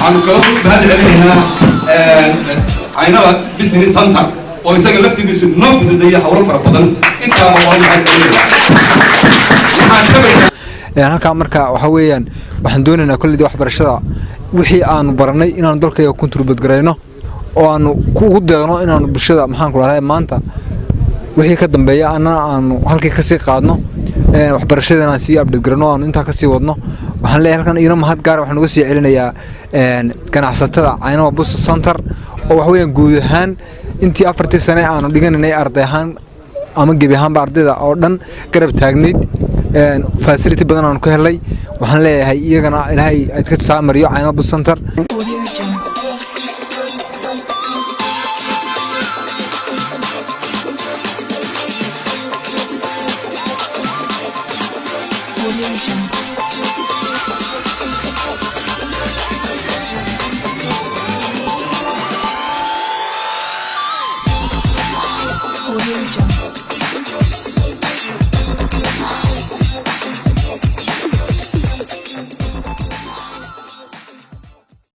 waxaanu kala mahad celinaynaa Aynabas Business Center oo isaga laftigiisu noo fududeeyay hawlo fara badan intaa waa mahad celinaynaa halka marka waxa weeyaan waxaan doonaynaa kulli waxbarashada wixii aanu baranay inaan dalkayga contribute gareyno oo aanu ku deeqno inaan bulshada maxaan ku raadhay maanta wixii ka dambeeya aanu halkii ka sii qaadno waxbarashadana si update gareyno aanu inta ka sii wadno waxaan leeyahay halkan iyana mahad gaar waxaan uga sii celinayaa ganacsatada Aynaba Business Center oo wax weeyaan guud ahaan intii 4 sano aanu dhiganay arday ahaan ama gebi ahaanba ardayda oo dhan garab taagneed facility badan aan ku helay waxaan leeyahay iyagana ilaahay aad ka saamariyo Aynaba Business Center Audio Jungle.